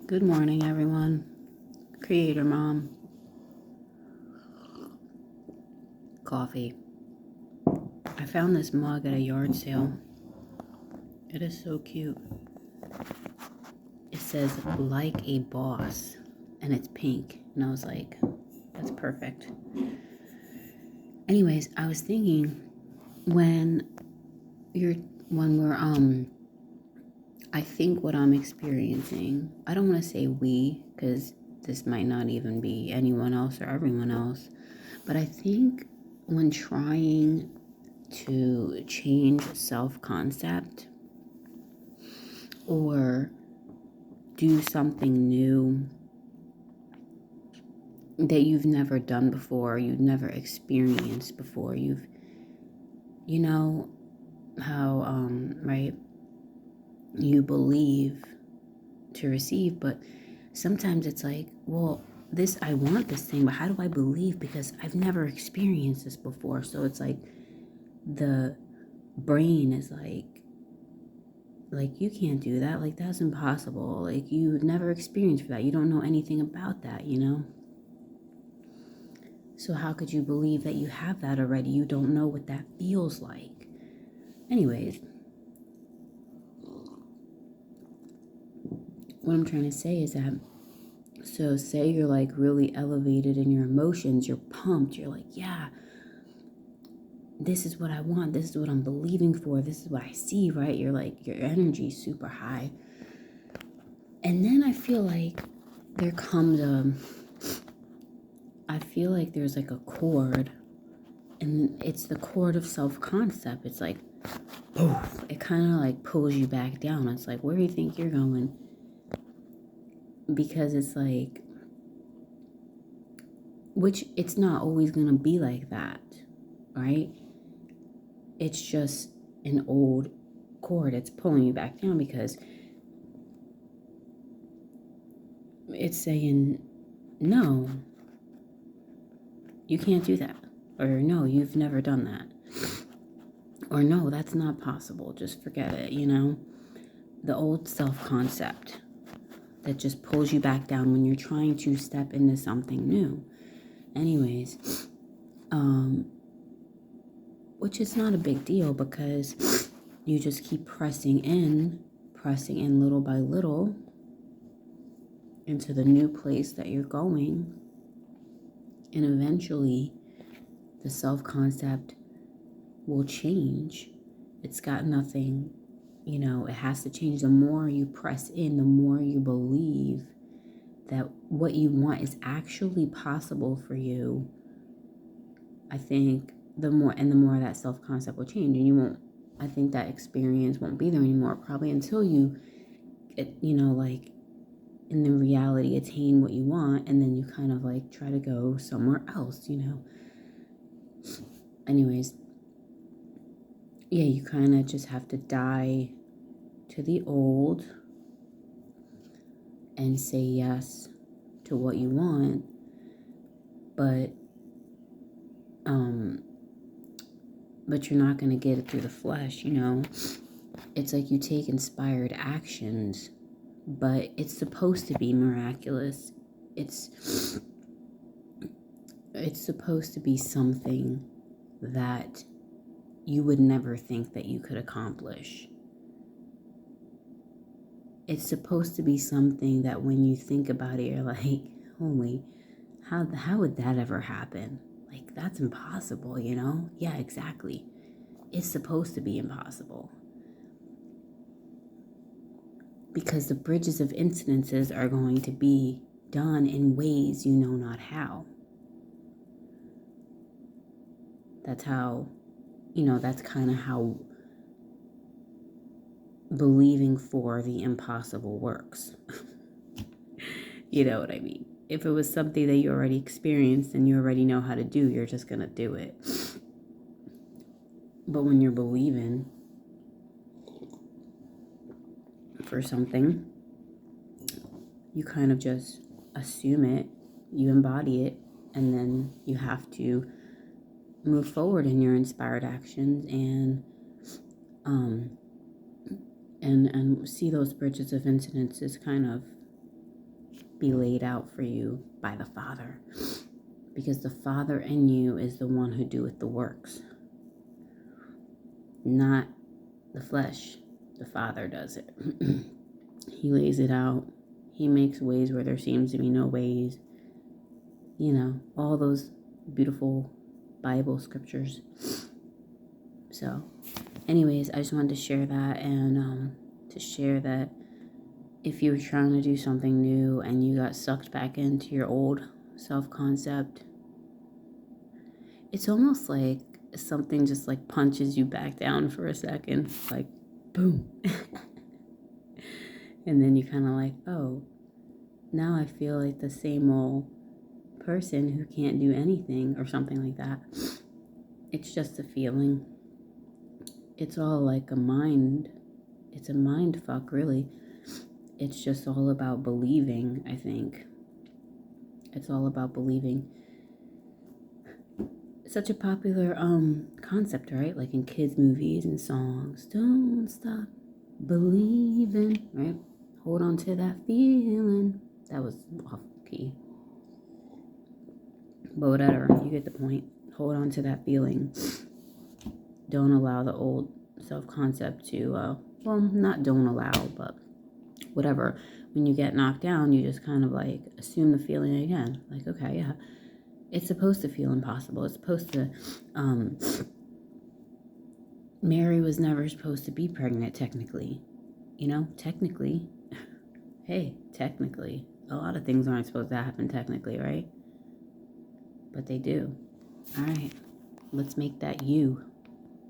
Good morning, everyone. Creator Mom. Coffee. I found this mug at a yard sale. It is so cute. It says, like a boss, and it's pink. And I was like, that's perfect. Anyways, I was thinking when I think what I'm experiencing, I don't want to say we, because this might not even be anyone else or everyone else, but I think when trying to change self-concept or do something new that you've never done before, you've never experienced before, you know how, right, you believe to receive, but sometimes it's like, well, I want this thing, but how do I believe? Because I've never experienced this before. So it's like the brain is like, you can't do that. Like, that's impossible. Like, you've never experienced that. You don't know anything about that. So how could you believe that you have that already? You don't know what that feels like. Anyways, what I'm trying to say is that, so say you're like really elevated in your emotions, you're pumped, you're like, yeah, this is what I want, this is what I'm believing for, this is what I see, right? You're like, your energy's super high. And then I feel like there's like a chord, and it's the chord of self-concept. It's like, poof, it kind of like pulls you back down. It's like, where do you think you're going? Because it's like, which it's not always going to be like that, right? It's just an old cord. It's pulling you back down because it's saying, no, you can't do that. Or no, you've never done that. Or no, that's not possible. Just forget it. The old self-concept that just pulls you back down when you're trying to step into something new. Anyways, which is not a big deal because you just keep pressing in little by little into the new place that you're going. And eventually, the self-concept will change. It's got nothing, it has to change. The more you press in, the more you believe that what you want is actually possible for you, I think the more that self-concept will change. And I think that experience won't be there anymore, probably until you, like in the reality attain what you want, and then you kind of like try to go somewhere else. Anyways, yeah, you kind of just have to die to the old and say yes to what you want, but you're not going to get it through the flesh. It's like you take inspired actions, but it's supposed to be miraculous. It's supposed to be something that you would never think that you could accomplish. It's supposed to be something that when you think about it, you're like, holy, how would that ever happen? Like, that's impossible, Yeah, exactly. It's supposed to be impossible. Because the bridges of incidences are going to be done in ways you know not how. That's how, that's kind of how believing for the impossible works. You know what I mean? If it was something that you already experienced and you already know how to do, you're just going to do it. But when you're believing for something, you kind of just assume it, you embody it, and then you have to move forward in your inspired actions and see those bridges of incidences kind of be laid out for you by the Father. Because the Father in you is the one who doeth the works. Not the flesh. The Father does it. He lays it out. He makes ways where there seems to be no ways. You know, all those beautiful Bible scriptures. So, anyways, I just wanted to share that, and to share that if you were trying to do something new and you got sucked back into your old self-concept, it's almost like something just like punches you back down for a second, like boom. And then you kind of like, oh, now I feel like the same old person who can't do anything or something like that. It's just a feeling. It's all like a mind. It's a mind fuck, really. It's just all about believing, I think. It's all about believing. Such a popular concept, right? Like in kids' movies and songs. Don't stop believing, right? Hold on to that feeling. That was off key. But whatever, you get the point. Hold on to that feeling. Don't allow the old self-concept to, well, not don't allow, but whatever. When you get knocked down, you just kind of like assume the feeling again. Like, okay, yeah, it's supposed to feel impossible. It's supposed to, Mary was never supposed to be pregnant, technically. You know, technically. Hey, technically. A lot of things aren't supposed to happen technically, right? But they do. All right, let's make that you.